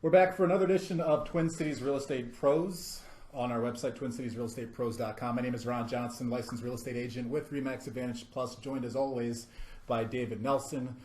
We're back for another edition of Twin Cities Real Estate Pros on our website, twincitiesrealestatepros.com. My name is Ron Johnson, licensed real estate agent with RE/MAX Advantage Plus, joined as always by David Nelson,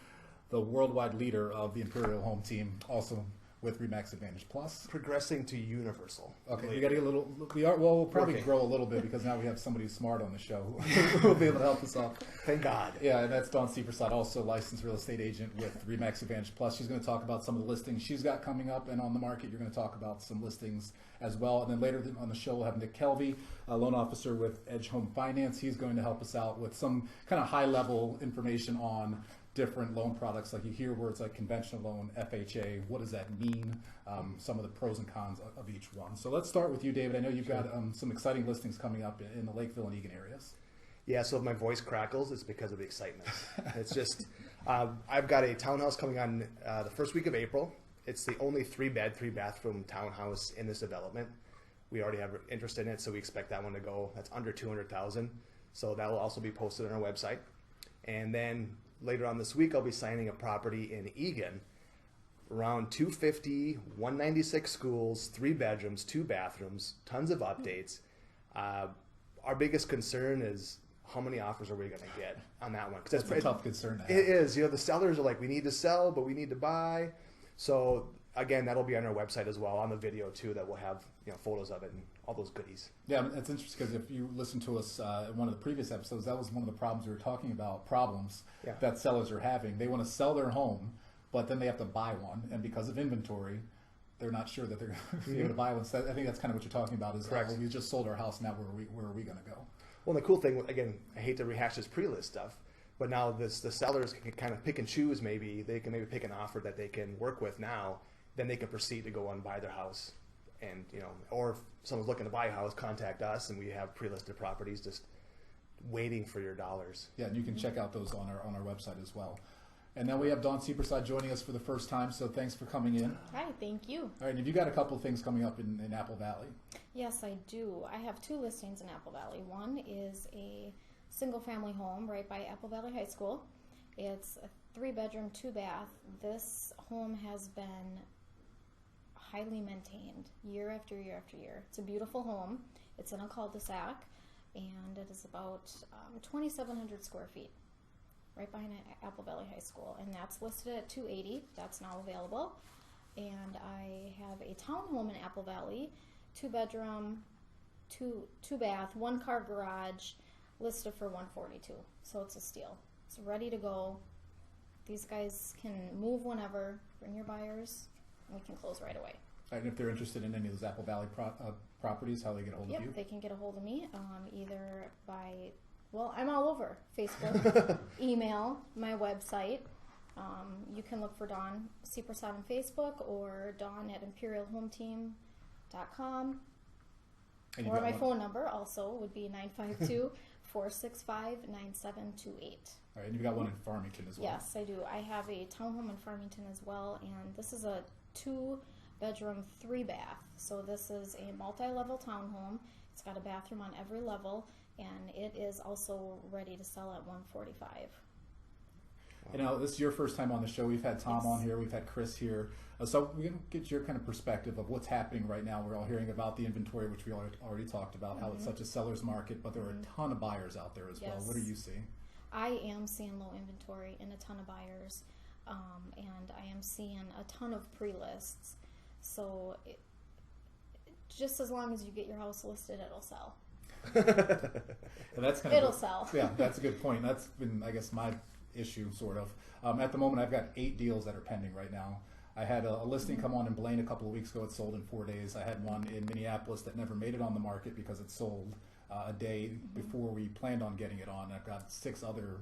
the worldwide leader of the Imperial Home Team, also with RE/MAX Advantage Plus. Progressing to universal. Okay, we got to get a little, we'll probably grow a little bit because now we have somebody smart on the show who will be able to help us out. Thank God. Yeah, and that's Dawn Seepersod, also licensed real estate agent with RE/MAX Advantage Plus. She's going to talk about some of the listings she's got coming up and on the market. You're going to talk about some listings as well. And then later on the show, we'll have Nick Kelvie, a loan officer with Edge Home Finance. He's going to help us out with some kind of high-level information on different loan products. Like you hear words like conventional loan, FHA, what does that mean? Some of the pros and cons of each one. So let's start with you, David. I know you've got some exciting listings coming up in the Lakeville and Eagan areas. Yeah, so if my voice crackles, it's because of the excitement. It's just, I've got a townhouse coming on the first week of April. It's the only 3-bed, 3-bathroom townhouse in this development. We already have interest in it, so we expect that one to go. That's under $200,000. So that will also be posted on our website. And then later on this week, I'll be signing a property in Eagan, around 250, 196 schools, 3 bedrooms, 2 bathrooms, tons of updates. Our biggest concern is how many offers are we going to get on that one? Because that's a tough concern to have. It is. You know, the sellers are like, we need to sell, but we need to buy. So again, that'll be on our website as well, on the video too, that we'll have, you know, photos of it and all those goodies. Yeah, it's interesting because if you listen to us in one of the previous episodes, that was one of the problems we were talking about, problems that sellers are having. They want to sell their home, but then they have to buy one, and because of inventory, they're not sure that they're going to be able to buy one. So I think that's kind of what you're talking about is, well, we just sold our house, now where are we going to go? Well, the cool thing, again, I hate to rehash this pre-list stuff, but now the sellers can kind of pick and choose. Maybe they can pick an offer that they can work with now. Then they can proceed to go and buy their house, and you know, or if someone's looking to buy a house, contact us, and we have pre-listed properties just waiting for your dollars. Yeah, and you can check out those on our website as well. And then we have Dawn Seepersod joining us for the first time, so thanks for coming in. Hi, thank you. All right, and have you got a couple of things coming up in Apple Valley? Yes, I do. I have 2 listings in Apple Valley. One is a single-family home right by Apple Valley High School. It's a 3-bedroom, 2-bath. This home has been highly maintained year after year after year. It's a beautiful home. It's in a cul-de-sac, and it is about 2,700 square feet, right behind Apple Valley High School, and that's listed at $280. That's now available. And I have a townhome in Apple Valley, 2-bedroom, 2-bath, 1-car garage, listed for $142. So it's a steal. It's ready to go. These guys can move whenever. Bring your buyers, and we can close right away. All right, and if they're interested in any of those Apple Valley properties, how do they get a hold of you? Yep, they can get a hold of me either by, well, I'm all over Facebook, email, my website. You can look for Dawn Seepersod on Facebook or Dawn at ImperialHomeTeam.com. Or my phone number also would be 952-465-9728. All right, and you've got one in Farmington as well. Yes, I do. I have a townhome in Farmington as well, and this is a 2-bedroom, 3-bath. So this is a multi-level townhome. It's got a bathroom on every level, and it is also ready to sell at $145. You know, this is your first time on the show. We've had Tom on here. We've had Chris here. So we're going to get your kind of perspective of what's happening right now. We're all hearing about the inventory, which we already talked about, how it's such a seller's market, but there are a ton of buyers out there as well. What are you seeing? I am seeing low inventory and a ton of buyers, and I am seeing a ton of pre-lists. So just as long as you get your house listed, it'll sell. And that's kind of it'll sell. Yeah, that's a good point. That's been, I guess, my issue, sort of. At the moment, I've got 8 deals that are pending right now. I had a listing come on in Blaine a couple of weeks ago. It sold in 4 days. I had one in Minneapolis that never made it on the market because it sold a day before we planned on getting it on. I've got 6 other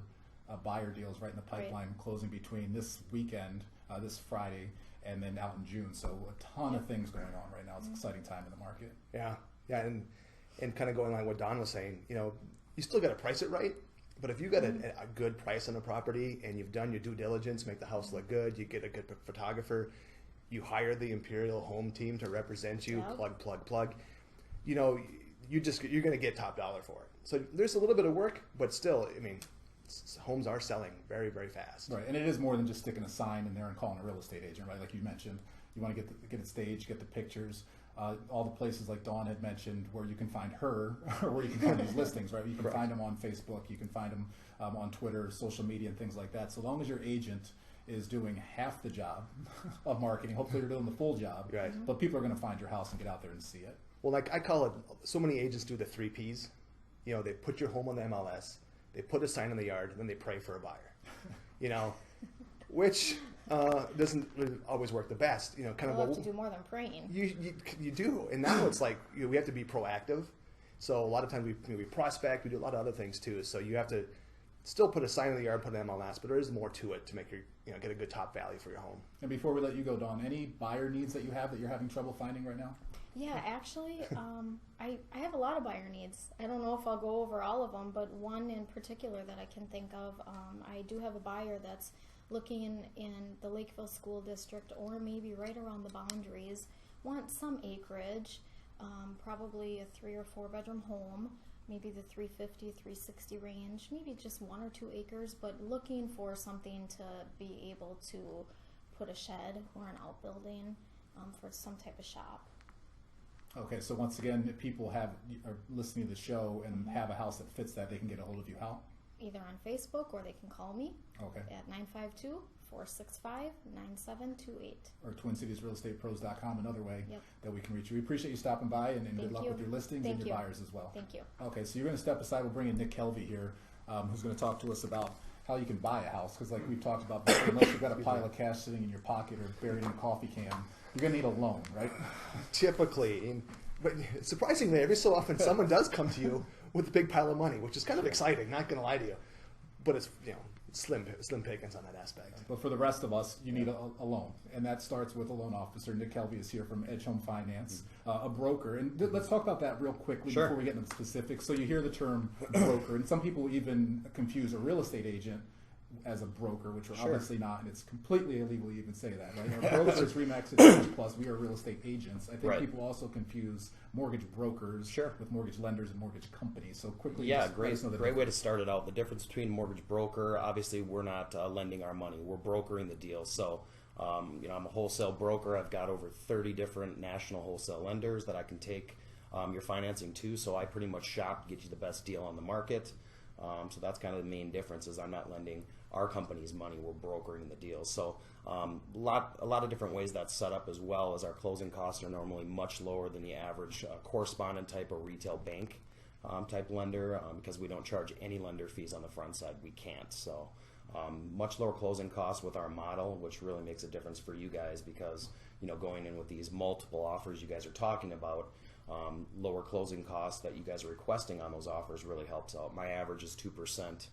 buyer deals right in the pipeline closing between this weekend, this Friday, and then out in June. So a ton of things going on right now. It's an exciting time in the market. Yeah, and kind of going along what Don was saying, you know, you still got to price it right. But if you got a good price on a property and you've done your due diligence, make the house look good, you get a good photographer, you hire the Imperial Home Team to represent you, plug, you know, you're going to get top dollar for it. So there's a little bit of work, but still, I mean, homes are selling very, very fast. Right, and it is more than just sticking a sign in there and calling a real estate agent, right? Like you mentioned, you want to get it staged, get the pictures. All the places like Dawn had mentioned where you can find her, or where you can find these listings, right? You can find them on Facebook, you can find them on Twitter, social media, and things like that. So long as your agent is doing half the job of marketing, hopefully you're doing the full job. Right. But people are going to find your house and get out there and see it. Well, like I call it, so many agents do the 3 Ps. You know, they put your home on the MLS, they put a sign in the yard, and then they pray for a buyer. You know, which doesn't really always work the best. You know, kind You'll of have to do more than praying. You do, and now it's like we have to be proactive. So a lot of times we prospect, we do a lot of other things too. So you have to still put a sign in the yard, put an MLS, but there is more to it to make get a good top value for your home. And before we let you go, Dawn, any buyer needs that you have that you're having trouble finding right now? Yeah, actually, I have a lot of buyer needs. I don't know if I'll go over all of them, but one in particular that I can think of, I do have a buyer that's looking in the Lakeville School District or maybe right around the boundaries, want some acreage, probably a 3 or 4 bedroom home, maybe the 350, 360 range, maybe just 1 or 2 acres, but looking for something to be able to put a shed or an outbuilding for some type of shop. Okay, so once again, if people are listening to the show and have a house that fits that, they can get a hold of you. How? Either on Facebook or they can call me at 952-465-9728. Or TwinCitiesRealEstatePros.com, another way Yep. that we can reach you. We appreciate you stopping by, and good luck with your listings and your buyers as well. Thank you. Okay, so you're going to step aside. We'll bring in Nick Kelvie here, who's going to talk to us about how you can buy a house. Because like we've talked about before, unless you've got a pile of cash sitting in your pocket or buried in a coffee can, you're going to need a loan, right? Typically, but surprisingly, every so often someone does come to you with a big pile of money, which is kind of exciting, not going to lie to you. But it's slim pickings on that aspect. But for the rest of us, you need a loan, and that starts with a loan officer. Nick Kelvie is here from Edge Home Finance, a broker. And let's talk about that real quickly before we get into the specifics. So you hear the term broker, and some people even confuse a real estate agent as a broker, which we're obviously not, and it's completely illegal to even say that, right? Our broker is RE/MAX Advantage Plus. We are real estate agents. I think people also confuse mortgage brokers with mortgage lenders and mortgage companies. So quickly, great way to start it out. The difference between mortgage broker, obviously, we're not lending our money; we're brokering the deal. So, I'm a wholesale broker. I've got over 30 different national wholesale lenders that I can take your financing to. So I pretty much shop, get you the best deal on the market. So that's kind of the main difference. Is I'm not lending our company's money, we're brokering the deal. So a lot of different ways that's set up, as well as our closing costs are normally much lower than the average correspondent type or retail bank type lender, because we don't charge any lender fees on the front side. We can't. So much lower closing costs with our model, which really makes a difference for you guys, because going in with these multiple offers you guys are talking about, lower closing costs that you guys are requesting on those offers really helps out. My average is 2%.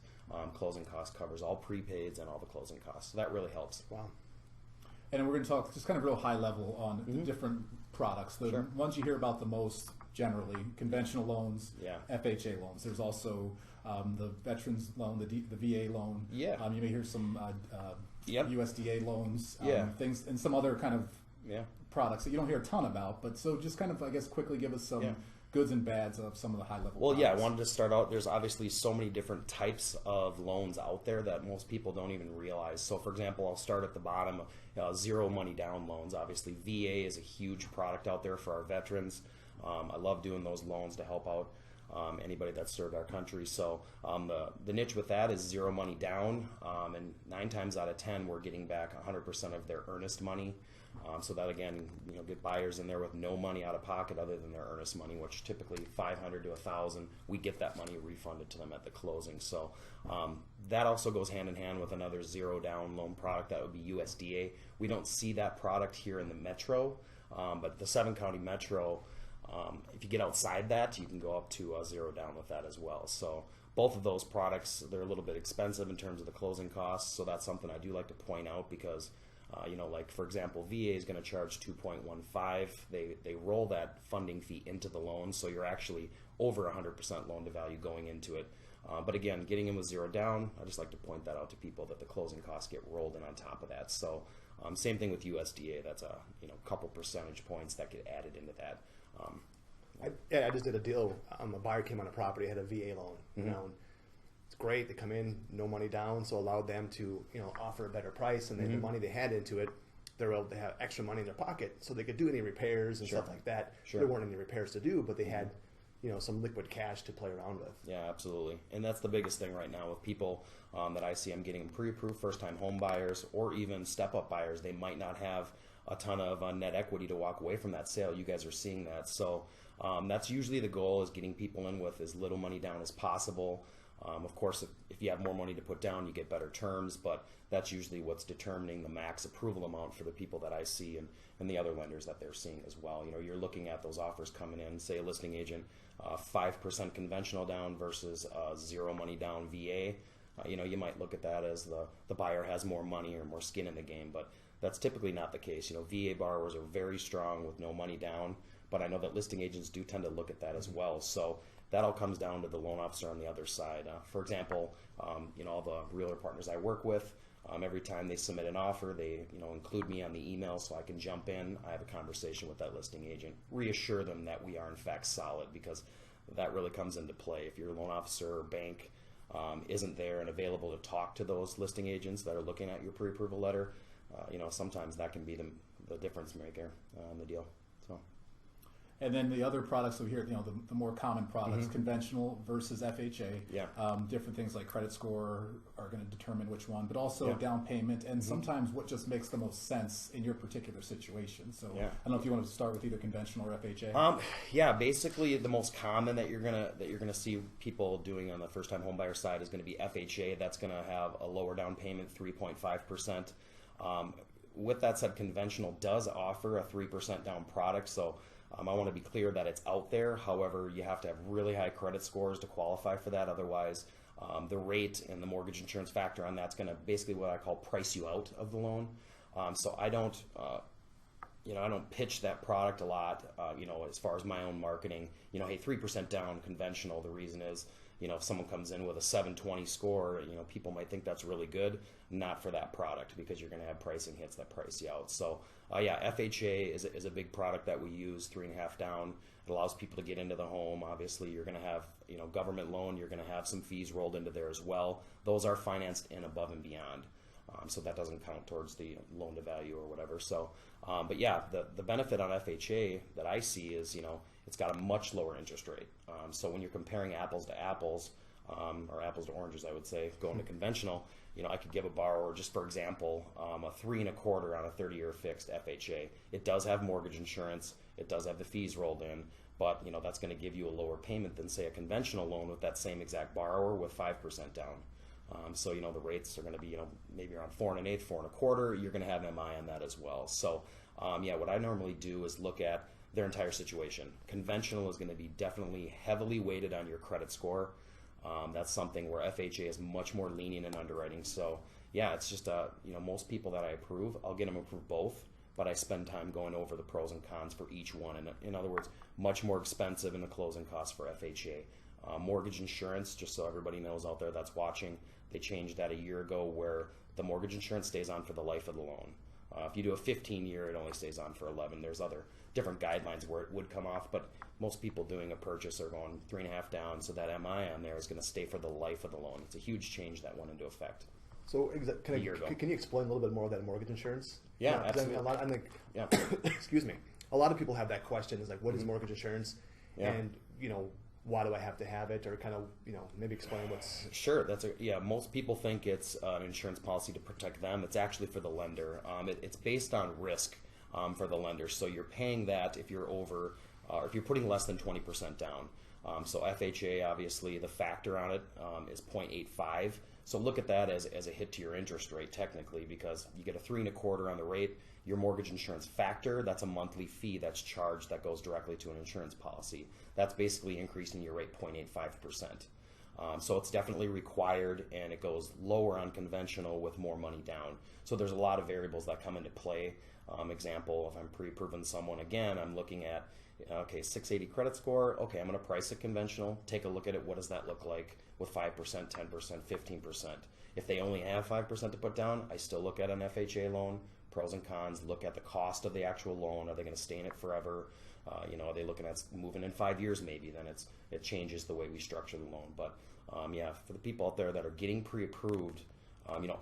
Closing cost covers all prepaids and all the closing costs. So that really helps. Wow. And we're going to talk just kind of real high level on the different products. The ones you hear about the most generally, conventional loans, FHA loans. There's also the veterans loan, the VA loan. You may hear some USDA loans, things, and some other kind of products that you don't hear a ton about. But so just kind of, I guess, quickly give us some goods and bads of some of the high level products. I wanted to start out, there's obviously so many different types of loans out there that most people don't even realize. So for example, I'll start at the bottom, zero money down loans. Obviously VA is a huge product out there for our veterans. I love doing those loans to help out anybody that served our country. So the niche with that is zero money down, and 9 times out of 10 we're getting back 100% of their earnest money. So that, again, get buyers in there with no money out of pocket other than their earnest money, which typically $500 to $1,000. We get that money refunded to them at the closing. So that also goes hand in hand with another zero down loan product that would be USDA. We don't see that product here in the metro, but the 7-county metro, if you get outside that, you can go up to zero down with that as well. So both of those products, they're a little bit expensive in terms of the closing costs. So that's something I do like to point out, because like for example, VA is going to charge 2.15. They roll that funding fee into the loan, so you're actually over 100% loan to value going into it. But again, getting in with zero down, I just like to point that out to people, that the closing costs get rolled in on top of that. So same thing with USDA. That's a couple percentage points that get added into that. I just did a deal. A buyer came on a property, had a VA loan. it's great. They come in, no money down, so allowed them to, offer a better price, and then the money they had into it, they're able to have extra money in their pocket, so they could do any repairs and stuff like that. There weren't any repairs to do, but they had, some liquid cash to play around with. Yeah, absolutely. And that's the biggest thing right now with people that I see. I'm getting pre-approved first-time home buyers or even step-up buyers. They might not have a ton of net equity to walk away from that sale. You guys are seeing that. So that's usually the goal, is getting people in with as little money down as possible. Of course, if you have more money to put down, you get better terms, but that's usually what's determining the max approval amount for the people that I see and the other lenders that they're seeing as well. You're looking at those offers coming in, say a listing agent, 5% conventional down versus 0 money down VA. You might look at that as the buyer has more money or more skin in the game, but that's typically not the case. VA borrowers are very strong with no money down, but I know that listing agents do tend to look at that as well. So that all comes down to the loan officer on the other side. For example, all the realtor partners I work with, every time they submit an offer, they include me on the email so I can jump in. I have a conversation with that listing agent, reassure them that we are in fact solid, because that really comes into play. If your loan officer or bank isn't there and available to talk to those listing agents that are looking at your pre-approval letter, sometimes that can be the difference maker in the deal. So. And then the other products over here, the more common products, conventional versus FHA. Yeah. Different things like credit score are going to determine which one, but also down payment, and sometimes what just makes the most sense in your particular situation. So I don't know if you want to start with either conventional or FHA. Basically the most common that you're gonna see people doing on the first-time homebuyer side is going to be FHA. That's going to have a lower down payment, 3.5%. With that said, conventional does offer a 3% down product, so I want to be clear that it's out there. However, you have to have really high credit scores to qualify for that. Otherwise, the rate and the mortgage insurance factor on that's going to basically what I call price you out of the loan. So I don't, I don't pitch that product a lot. As far as my own marketing, hey, 3% down conventional. The reason is, if someone comes in with a 720 score, people might think that's really good. Not for that product, because you're going to have pricing hits that price you out. So, FHA is a big product that we use, 3.5 down. It allows people to get into the home. Obviously, you're going to have, government loan. You're going to have some fees rolled into there as well. Those are financed in above and beyond. So that doesn't count towards the loan to value or whatever. So, the benefit on FHA that I see is, it's got a much lower interest rate. So when you're comparing apples to apples, or apples to oranges, I would say, going to conventional, I could give a borrower, just for example, a 3.25 on a 30-year fixed FHA. It does have mortgage insurance. It does have the fees rolled in, but that's going to give you a lower payment than, say, a conventional loan with that same exact borrower with 5% down. So the rates are going to be maybe around 4 1/8, 4 1/4. You're going to have MI on that as well. So what I normally do is look at their entire situation. Conventional is going to be definitely heavily weighted on your credit score. That's something where FHA is much more lenient in underwriting. So it's just most people that I approve, I'll get them approved both, but I spend time going over the pros and cons for each one. And in other words, much more expensive in the closing costs for FHA. Mortgage insurance, just so everybody knows out there that's watching, they changed that a year ago where the mortgage insurance stays on for the life of the loan. If you do a 15-year, it only stays on for 11. There's other different guidelines where it would come off, but most people doing a purchase are going 3.5 down, so that MI on there is going to stay for the life of the loan. It's a huge change that went into effect. So can you explain a little bit more of that mortgage insurance? Yeah, absolutely. Excuse me. A lot of people have that question, is like, what is mortgage insurance? Yeah. And, why do I have to have it? Or kind of, maybe explain what's... Sure. Most people think it's an insurance policy to protect them. It's actually for the lender. It's based on risk for the lender. So you're paying that if you're over, or if you're putting less than 20% down. So FHA, obviously, the factor on it is 0.85. So look at that as a hit to your interest rate, technically, because you get a 3.25 on the rate. Your mortgage insurance factor, that's a monthly fee that's charged that goes directly to an insurance policy. That's basically increasing your rate 0.85%. So it's definitely required, and it goes lower on conventional with more money down. So there's a lot of variables that come into play. Example, if I'm pre-approving someone again, I'm looking at, 680 credit score. Okay, I'm going to price it conventional. Take a look at it. What does that look like with 5%, 10%, 15%? If they only have 5% to put down, I still look at an FHA loan. pros and cons, look at the cost of the actual loan. Are they going to stay in it forever? Are they looking at moving in 5 years maybe? Then it changes the way we structure the loan. But for the people out there that are getting pre-approved,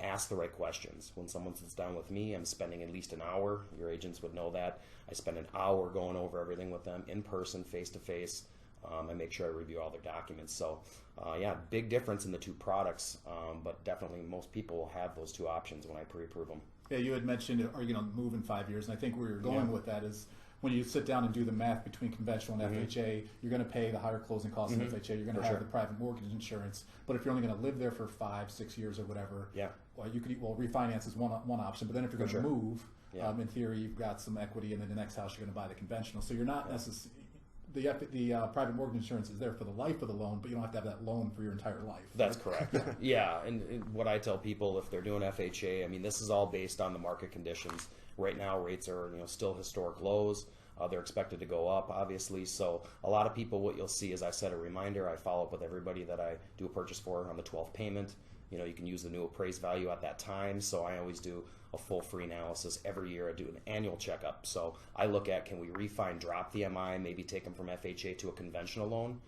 ask the right questions. When someone sits down with me, I'm spending at least an hour. Your agents would know that. I spend an hour going over everything with them in person, face to face. I make sure I review all their documents. So, big difference in the two products, but definitely most people will have those two options when I pre-approve them. Yeah, you had mentioned, are you going to move in 5 years? And I think where you're going with that is when you sit down and do the math between conventional and FHA, you're going to pay the higher closing costs in FHA. You're going to have the private mortgage insurance. But if you're only going to live there for 5-6 years or whatever, refinance is one option. But then if you're going to move, in theory, you've got some equity, and then the next house you're going to buy the conventional. So you're not necessarily... The private mortgage insurance is there for the life of the loan, but you don't have to have that loan for your entire life. That's correct. And what I tell people, if they're doing FHA, I mean, this is all based on the market conditions. Right now, rates are still historic lows. They're expected to go up, obviously. So a lot of people, what you'll see is I set a reminder. I follow up with everybody that I do a purchase for on the 12th payment. You can use the new appraised value at that time. So I always do a full free analysis every year. I do an annual checkup. So I look at, can we refine, drop the MI, maybe take them from FHA to a conventional loan?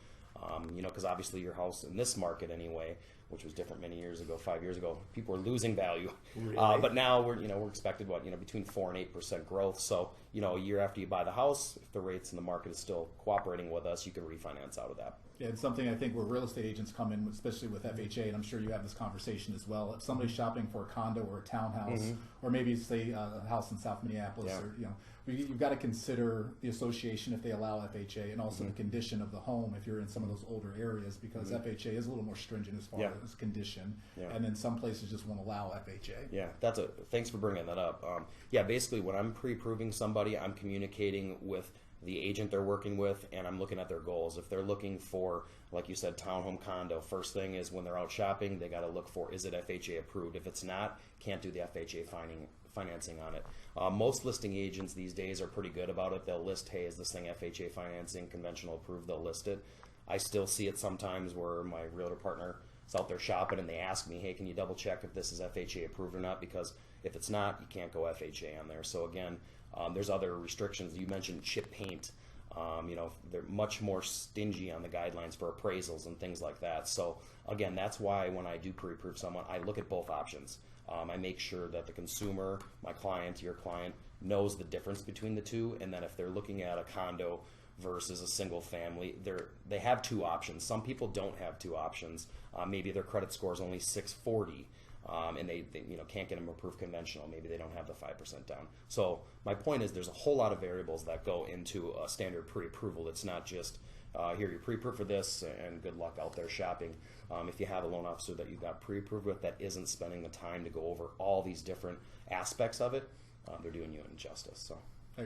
Because obviously your house in this market anyway, which was different many years ago, 5 years ago, people were losing value. Really? But now we're expected between 4 and 8% growth. So a year after you buy the house, if the rates in the market is still cooperating with us, you can refinance out of that. Yeah, it's something I think where real estate agents come in, especially with FHA, and I'm sure you have this conversation as well. If somebody's shopping for a condo or a townhouse, or maybe say a house in South Minneapolis, or you've got to consider the association if they allow FHA, and also the condition of the home if you're in some of those older areas, because FHA is a little more stringent as far as condition, and then some places just won't allow FHA. Yeah, thanks for bringing that up. Basically when I'm pre-approving somebody, I'm communicating with the agent they're working with, and I'm looking at their goals. If they're looking for, like you said, townhome condo, first thing is when they're out shopping, they got to look for, is it FHA approved? If it's not, can't do the FHA financing on it. Most listing agents these days are pretty good about it. They'll list, hey, is this thing FHA financing, conventional approved? They'll list it. I still see it sometimes where my realtor partner is out there shopping and they ask me, hey, can you double check if this is FHA approved or not? Because if it's not, you can't go FHA on there. So again, there's other restrictions. You mentioned chip paint. They're much more stingy on the guidelines for appraisals and things like that. So again, that's why when I do pre-approve someone, I look at both options. I make sure that the consumer, my client, your client, knows the difference between the two, and then if they're looking at a condo versus a single family, they have two options. Some people don't have two options. Maybe their credit score is only 640. And they can't get them approved conventional. Maybe they don't have the 5% down. So my point is there's a whole lot of variables that go into a standard pre-approval. It's not just here you're pre-approved for this and good luck out there shopping. If you have a loan officer that you got pre-approved with that isn't spending the time to go over all these different aspects of it, they're doing you an injustice. So.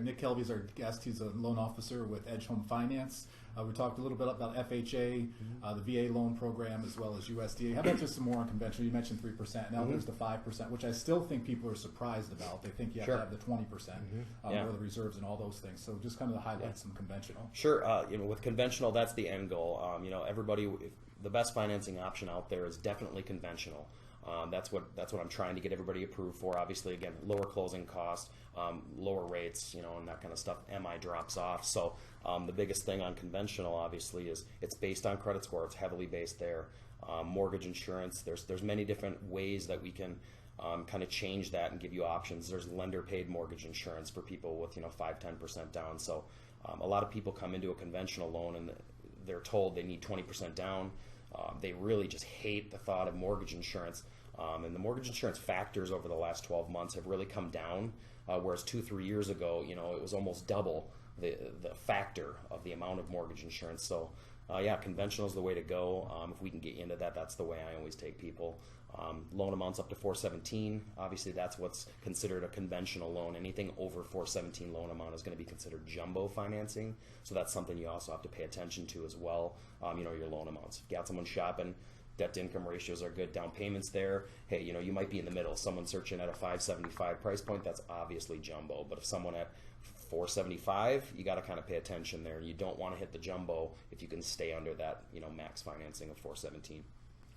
Nick Kelvie is our guest. He's a loan officer with Edge Home Finance. We talked a little bit about FHA, the VA loan program, as well as USDA. How about just some more on conventional? You mentioned 3%. Now there's the 5%, which I still think people are surprised about. They think you have to have the 20% or the reserves and all those things. So just kind of highlight some conventional. Sure. With conventional, that's the end goal. Everybody, the best financing option out there is definitely conventional. That's what I'm trying to get everybody approved for. Obviously, again, lower closing costs, lower rates, and that kind of stuff. MI drops off. So the biggest thing on conventional, obviously, is it's based on credit score. It's heavily based there. Mortgage insurance. There's many different ways that we can kind of change that and give you options. There's lender-paid mortgage insurance for people with 5-10% down. So a lot of people come into a conventional loan and they're told they need 20% down. They really just hate the thought of mortgage insurance. And the mortgage insurance factors over the last 12 months have really come down, whereas 2-3 years ago, it was almost double the factor of the amount of mortgage insurance. So, conventional is the way to go. If we can get into that, that's the way I always take people. Loan amounts up to $417. Obviously, that's what's considered a conventional loan. Anything over $417 loan amount is going to be considered jumbo financing. So that's something you also have to pay attention to as well. Your loan amounts. If you got someone shopping, debt-to-income ratios are good, down payments there. Hey, you might be in the middle. Someone searching at a $575 price point, that's obviously jumbo. But if someone at $475, you got to kind of pay attention there. You don't want to hit the jumbo if you can stay under that, max financing of $417.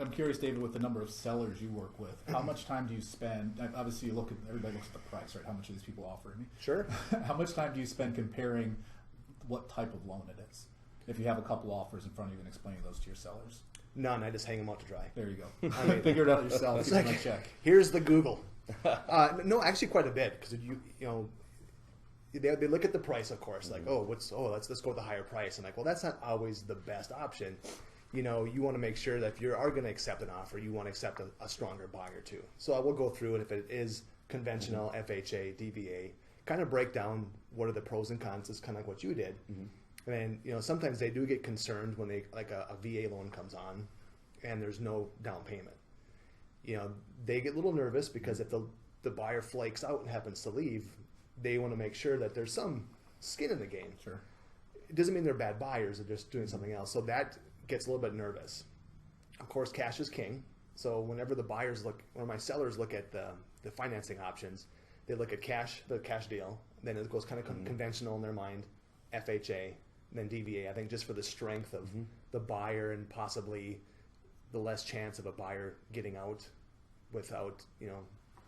I'm curious, David, with the number of sellers you work with, how much time do you spend? Obviously, everybody looks at the price, right? How much are these people offering me? Sure. How much time do you spend comparing what type of loan it is? If you have a couple offers in front of you and explaining those to your sellers. None. I just hang them out to dry. There you go. I mean, figure it out yourself. It's Give like, them a check. here's the Google. No, actually, quite a bit because you know. They look at the price, of course, like, let's go with the higher price. And like, well, that's not always the best option. You know, you want to make sure that if you are going to accept an offer, you want to accept a stronger buyer too. So I will go through it if it is conventional, FHA, DVA, kind of break down what are the pros and cons, just kind of like what you did. And then, you know, sometimes they do get concerned when they, like a VA loan comes on and there's no down payment. You know, they get a little nervous because if the buyer flakes out and happens to leave, they want to make sure that there's some skin in the game. Sure. It doesn't mean they're bad buyers, they're just doing something else. So that gets a little bit nervous. Of course, cash is king. So whenever the buyers look, or my sellers look at the financing options, they look at the cash deal, then it goes kind of conventional in their mind, FHA, then DVA. I think just for the strength of the buyer and possibly the less chance of a buyer getting out without, you know,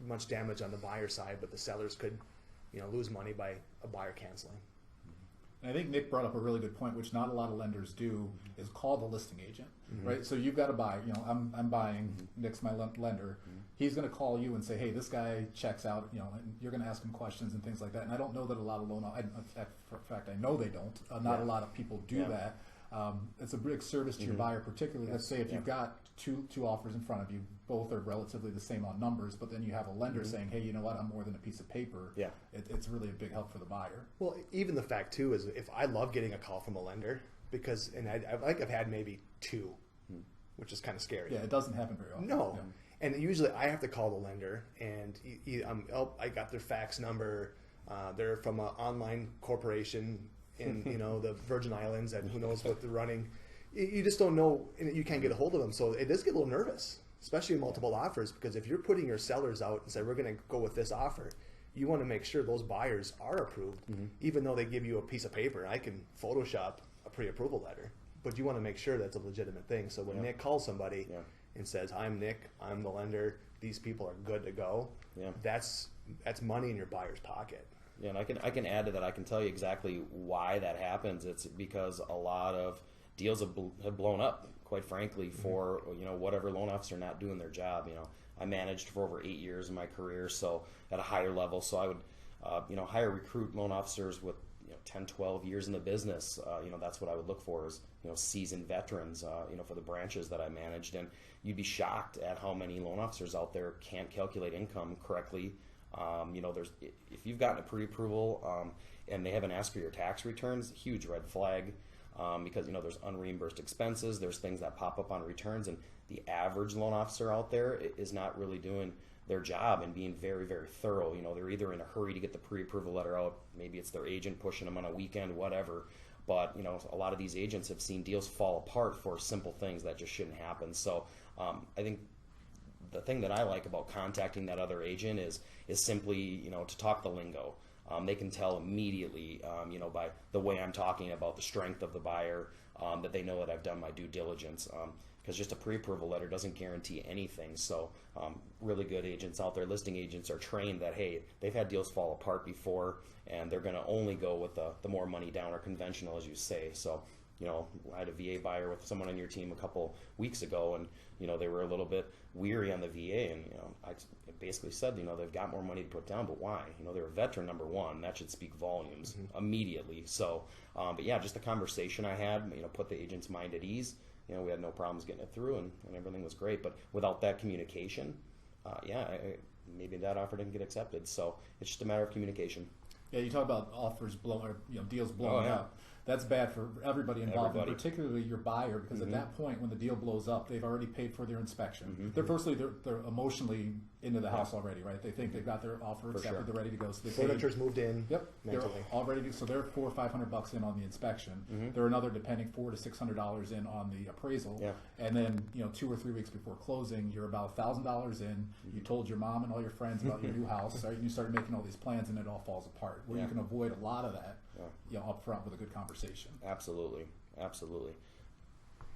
much damage on the buyer side, but the sellers could, you know, lose money by a buyer canceling. And I think Nick brought up a really good point, which not a lot of lenders do, is call the listing agent, right? So you've got to buy, you know, I'm buying, Nick's my lender. He's going to call you and say, hey, this guy checks out, you know, and you're going to ask him questions and things like that. And I don't know that a lot of for a fact, I know they don't. Not a lot of people do that. It's a big service to your buyer, particularly, let's say if you've got two offers in front of you, both are relatively the same on numbers, but then you have a lender saying, hey, you know what, I'm more than a piece of paper. It's really a big help for the buyer. Well, even the fact too is if I love getting a call from a lender because, and I've had maybe two, which is kind of scary. Yeah, it doesn't happen very often. No. And usually I have to call the lender and I got their fax number. They're from an online corporation in, you know, the Virgin Islands, and who knows what they're running. You just don't know, and you can't get a hold of them. So it does get a little nervous, especially in multiple offers, because if you're putting your sellers out and say, we're going to go with this offer, you want to make sure those buyers are approved, even though they give you a piece of paper. I can Photoshop a pre-approval letter, but you want to make sure that's a legitimate thing. So when Nick calls somebody and says, I'm Nick, I'm the lender, these people are good to go, that's money in your buyer's pocket. Yeah, and I can add to that. I can tell you exactly why that happens. It's because a lot of deals have blown up, quite frankly, for, you know, whatever loan officer not doing their job. You know, I managed for over 8 years in my career, so at a higher level. So I would, you know, recruit loan officers with, you know, 10, 12 years in the business. You know, that's what I would look for is, you know, seasoned veterans, you know, for the branches that I managed. And you'd be shocked at how many loan officers out there can't calculate income correctly. You know, if you've gotten a pre-approval and they haven't asked for your tax returns, huge red flag, because, you know, there's unreimbursed expenses, there's things that pop up on returns, and the average loan officer out there is not really doing their job and being very, very thorough. You know, they're either in a hurry to get the pre-approval letter out, maybe it's their agent pushing them on a weekend, whatever. But, you know, a lot of these agents have seen deals fall apart for simple things that just shouldn't happen. So I think the thing that I like about contacting that other agent is simply, you know, to talk the lingo. They can tell immediately, you know, by the way I'm talking about the strength of the buyer, that they know that I've done my due diligence. Because just a pre-approval letter doesn't guarantee anything. So really good agents out there, listing agents, are trained that, hey, they've had deals fall apart before, and they're going to only go with the more money down or conventional, as you say. So, you know, I had a VA buyer with someone on your team a couple weeks ago, and, you know, they were a little bit weary on the VA, and, you know, I basically said, you know, they've got more money to put down, but why? You know, they're a veteran, number one. That should speak volumes immediately. So, but yeah, just the conversation I had, you know, put the agent's mind at ease. You know, we had no problems getting it through, and everything was great. But without that communication, maybe that offer didn't get accepted. So it's just a matter of communication. Yeah, you talk about offers blowing, or, you know, deals blowing up. That's bad for everybody involved, and particularly your buyer, because at that point, when the deal blows up, they've already paid for their inspection. They're emotionally into the house already, right? They think they've got their offer accepted, they're ready to go. So they furniture's moved in. Yep, mentally. they're all ready to. So they're $400 or $500 in on the inspection. They're another, depending, $400 to $600 in on the appraisal. And then, you know, 2 or 3 weeks before closing, you're about $1,000 in. You told your mom and all your friends about your new house, right? And you started making all these plans, and it all falls apart. Where you can avoid a lot of that, you know, up front with a good conversation. Absolutely.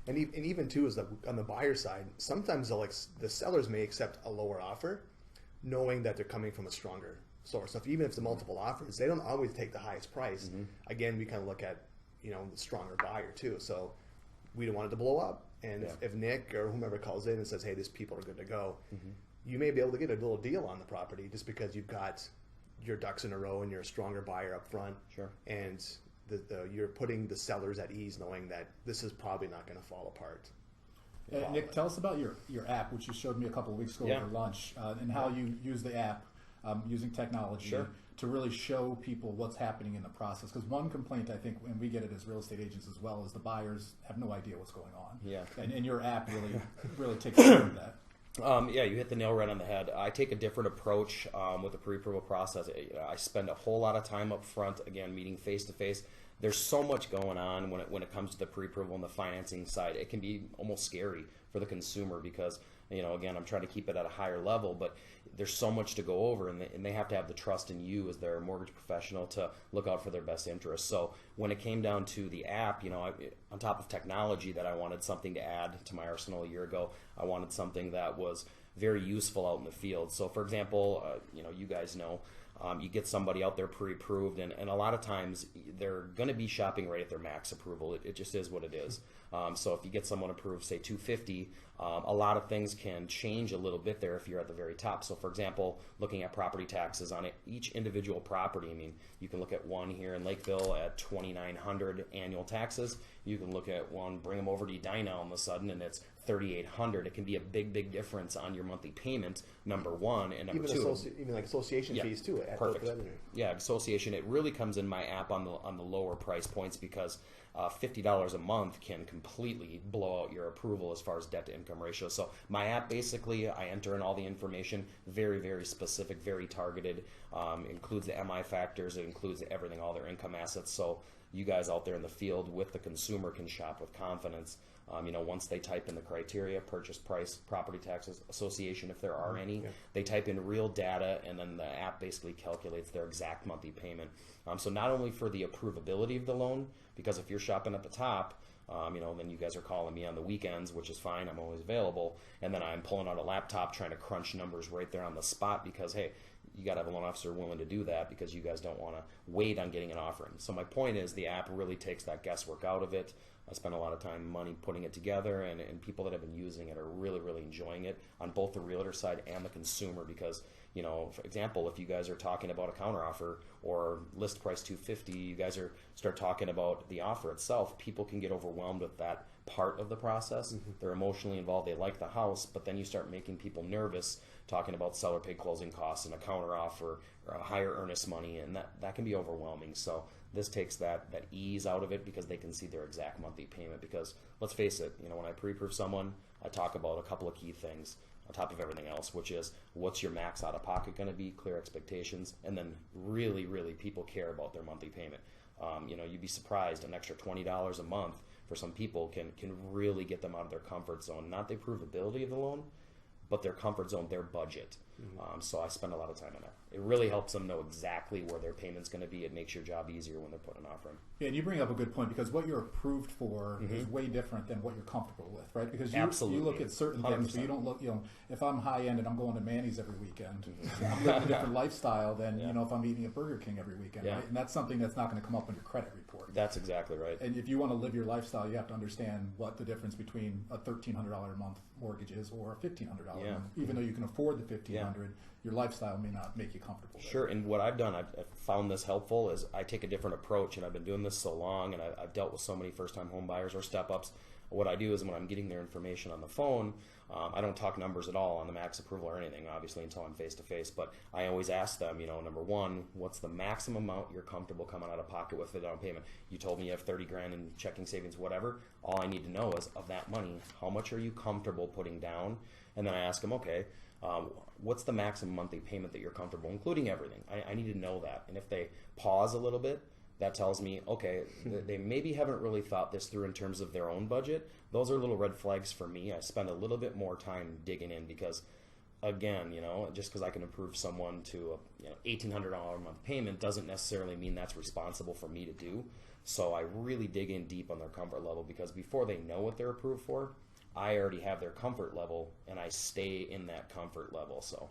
And even too is that on the buyer side, sometimes the sellers may accept a lower offer, knowing that they're coming from a stronger source. So even if it's multiple offers, they don't always take the highest price. Again, we kind of look at the stronger buyer too. So we don't want it to blow up. And if Nick or whomever calls in and says, "Hey, these people are good to go," you may be able to get a little deal on the property just because you've got your ducks in a row and you're a stronger buyer up front. Sure. And you're putting the sellers at ease, knowing that this is probably not going to fall apart. Nick, tell us about your app, which you showed me a couple of weeks ago over lunch, and how you use the app using technology to really show people what's happening in the process. Because one complaint, I think, and we get it as real estate agents as well, is the buyers have no idea what's going on. Yeah. And your app really takes care of that. You hit the nail right on the head. I take a different approach with the pre-approval process. I spend a whole lot of time up front, again, meeting face-to-face. There's so much going on when it comes to the pre-approval and the financing side. It can be almost scary for the consumer because, again, I'm trying to keep it at a higher level, but there's so much to go over, and they have to have the trust in you as their mortgage professional to look out for their best interests. So when it came down to the app, on top of technology that I wanted something to add to my arsenal a year ago, I wanted something that was very useful out in the field. So for example, you guys know, you get somebody out there pre-approved, and a lot of times they're going to be shopping right at their max approval. It just is what it is. So if you get someone approved, say 250, a lot of things can change a little bit there if you're at the very top. So for example, looking at property taxes on each individual property, you can look at one here in Lakeville at $2,900 annual taxes. You can look at one, bring them over to Edina all of a sudden, and it's $3,800. It can be a big difference on your monthly payment, number one, and number two. Even like association fees too. Perfect. Yeah, association. It really comes in my app on the lower price points because $50 a month can completely blow out your approval as far as debt to income ratio. So my app, basically, I enter in all the information, very specific, very targeted. Includes the MI factors. It includes everything, all their income assets. So you guys out there in the field with the consumer can shop with confidence. Once they type in the criteria, purchase price, property taxes, association, if there are any, they type in real data, and then the app basically calculates their exact monthly payment. So not only for the approvability of the loan, because if you're shopping at the top, then you guys are calling me on the weekends, which is fine. I'm always available. And then I'm pulling out a laptop trying to crunch numbers right there on the spot because, hey, you got to have a loan officer willing to do that because you guys don't want to wait on getting an offering. So my point is the app really takes that guesswork out of it. I spend a lot of time, money putting it together, and people that have been using it are really enjoying it on both the realtor side and the consumer because, for example, if you guys are talking about a counteroffer or list price $250, you guys start talking about the offer itself, people can get overwhelmed with that part of the process. They're emotionally involved, they like the house, but then you start making people nervous talking about seller paid closing costs and a counteroffer or a higher earnest money, and that can be overwhelming. So this takes that ease out of it because they can see their exact monthly payment. Because let's face it, when I pre-approve someone, I talk about a couple of key things on top of everything else, which is what's your max out of pocket going to be, clear expectations, and then really people care about their monthly payment. You'd be surprised, an extra $20 a month for some people can really get them out of their comfort zone, not the approvability of the loan, but their comfort zone, their budget. So I spend a lot of time on that. It really helps them know exactly where their payment's going to be. It makes your job easier when they're putting an offer in. Yeah, and you bring up a good point because what you're approved for is way different than what you're comfortable with, right? Because you look at certain 100%. Things, but you don't look, if I'm high end and I'm going to Manny's every weekend, I'm living a different lifestyle than, if I'm eating at Burger King every weekend, right? And that's something that's not going to come up on your credit report. That's exactly right. And if you want to live your lifestyle, you have to understand what the difference between a $1,300 a month mortgage is or a $1,500 a month. Even though you can afford the $1,500, your lifestyle may not make you comfortable. Sure, and what I've done, I've found this helpful, is I take a different approach, and I've been doing this so long, and I've dealt with so many first-time home buyers or step-ups. What I do is when I'm getting their information on the phone, I don't talk numbers at all on the max approval or anything, obviously, until I'm face-to-face, but I always ask them, number one, what's the maximum amount you're comfortable coming out of pocket with the down payment? You told me you have 30 grand in checking, savings, whatever. All I need to know is, of that money, how much are you comfortable putting down? And then I ask them, okay, what's the maximum monthly payment that you're comfortable, including everything? I need to know that. And if they pause a little bit, that tells me, okay, they maybe haven't really thought this through in terms of their own budget. Those are little red flags for me. I spend a little bit more time digging in because again, just because I can approve someone to a $1,800 a month payment doesn't necessarily mean that's responsible for me to do. So I really dig in deep on their comfort level, because before they know what they're approved for, I already have their comfort level, and I stay in that comfort level. So.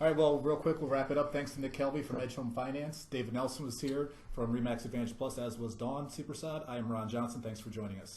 All right, well, real quick, we'll wrap it up. Thanks to Nick Kelvie from Edge Home Finance. David Nelson was here from RE/MAX Advantage Plus, as was Dawn Supersad. I am Ron Johnson. Thanks for joining us.